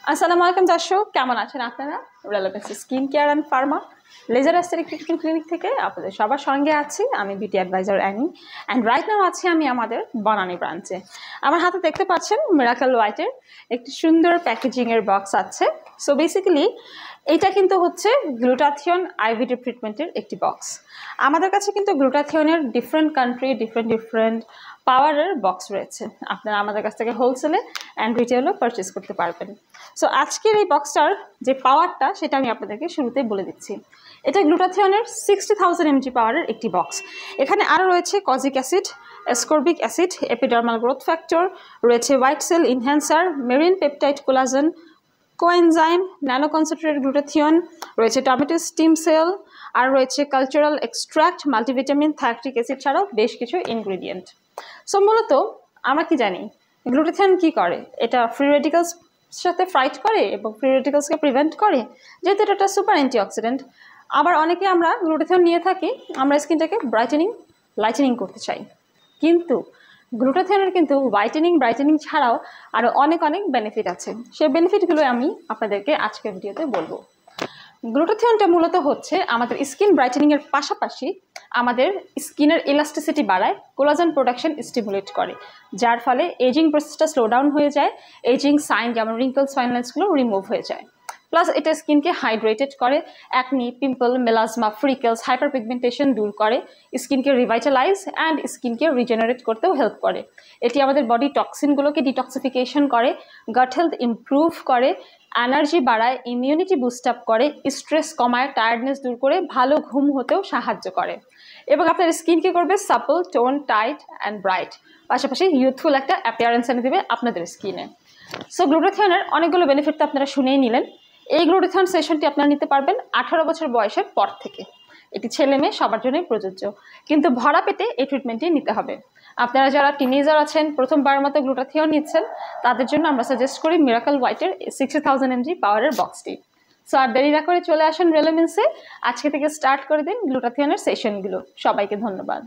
আসসালামু আলাইকুম দর্শক, কেমন আছেন আপনারা? Relevancy skin care and pharma laser aesthetic treatment clinic থেকে আপনাদের সবার সঙ্গে আছি আমি beauty adviser Annie. And right now আছি আমি আমাদের বনানী ব্রাঞ্চে। আমার হাতে দেখতে পাচ্ছেন মিরাকেল হোয়াইটের একটি সুন্দর প্যাকেজিংয়ের বক্স আছে। সো বেসিক্যালি এইটা কিন্তু হচ্ছে গ্লুটাথিয়ন আইভিডি ট্রিটমেন্টের একটি বক্স। আমাদের কাছে কিন্তু গ্লুটাথিয়নের ডিফারেন্ট কান্ট্রি ডিফারেন্ট পাওয়ারের বক্স রয়েছে। আপনারা আমাদের কাছ থেকে হোলসেলে অ্যান্ড রিটেলও পারচেস করতে পারবেন। সো আজকের এই বক্সটার যে পাওয়ারটা সেটা আমি আপনাদেরকে শুরুতেই বলে দিচ্ছি। এটা গ্লুটাথিয়নের 60,000 mg পাওয়ারের একটি বক্স। এখানে আরও রয়েছে kojic acid, ascorbic acid, epidermal growth factor, রয়েছে white cell enhancer, marine peptide collagen, coenzyme, nano concentrated glutathione, রয়েছে টমেটো স্টিম সেল, আর রয়েছে কালচারাল এক্সট্রাক্ট, মাল্টিভিটামিন, থাইরিক অ্যাসিড ছাড়াও বেশ কিছু ইনগ্রিডিয়েন্ট। সো মূলত আমরা কি জানি গ্লুটাথিয়ন কি করে? এটা ফ্রি রেডিক্যালস সাথে ফাইট করে এবং ফ্রি রেডিক্যালসকে প্রিভেন্ট করে, যেহেতু এটা একটা সুপার অ্যান্টিঅক্সিডেন্ট। আবার অনেকে আমরা গ্লুটাথিয়ন নিয়ে থাকি আমরা স্কিনটাকে লাইটেনিং করতে চাই, কিন্তু গ্লুটাথিয়নের কিন্তু ব্রাইটেনিং ছাড়াও আরও অনেক বেনিফিট আছে। সেই বেনিফিটগুলো আমি আপনাদেরকে আজকের ভিডিওতে বলবো। গ্লুটাথিয়নটা মূলত হচ্ছে আমাদের স্কিন ব্রাইটেনিংয়ের পাশাপাশি আমাদের স্কিনের ইলাস্টিসিটি বাড়ায়, কোলাজেন প্রোডাকশন স্টিমুলেট করে, যার ফলে এজিং প্রসেসটা স্লো ডাউন হয়ে যায়, এজিং সাইন যেমন রিঙ্কলস, ফাইন লাইন্সগুলো রিমুভ হয়ে যায়। প্লাস এটা স্কিনকে হাইড্রেটেড করে, acne, pimple, melasma, freckles, hyperpigmentation দূর করে, স্কিনকে রিভাইটালাইজ অ্যান্ড স্কিনকে রিজেনারেট করতেও হেল্প করে। এটি আমাদের বডি টক্সিনগুলোকে ডিটক্সিফিকেশন করে, গাট হেলথ ইমপ্রুভ করে, এনার্জি বাড়ায়, ইমিউনিটি বুস্ট আপ করে, স্ট্রেস কমায়, টায়ার্ডনেস দূর করে, ভালো ঘুম হতেও সাহায্য করে এবং আপনার স্কিনকে করবে supple, tone, tight and bright, পাশাপাশি ইউথফুল একটা অ্যাপিয়ারেন্স এনে দেবে আপনাদের স্কিনে। সো গ্লুটাথিয়নের অনেকগুলো বেনিফিট তো আপনারা শুনেই নিলেন। এই গ্লুটাথিয়ন সেশনটি আপনারা নিতে পারবেন 18 বছর বয়সের পর থেকে। এটি ছেলে মেয়ে সবার জন্যই প্রযোজ্য, কিন্তু ভরা পেটে এই ট্রিটমেন্টটি নিতে হবে। আপনারা যারা টিনেজার আছেন, প্রথমবার মতো গ্লুটাথিয়ন নিচ্ছেন, তাদের জন্য আমরা সাজেস্ট করি মিরাকেল হোয়াইটের 60,000 mg পাওয়ারের বক্সটি। সো আর দেরি না করে চলে আসুন রেলেভেন্সে, আজকে থেকে স্টার্ট করে দিন গ্লুটাথিয়নের সেশনগুলো। সবাইকে ধন্যবাদ।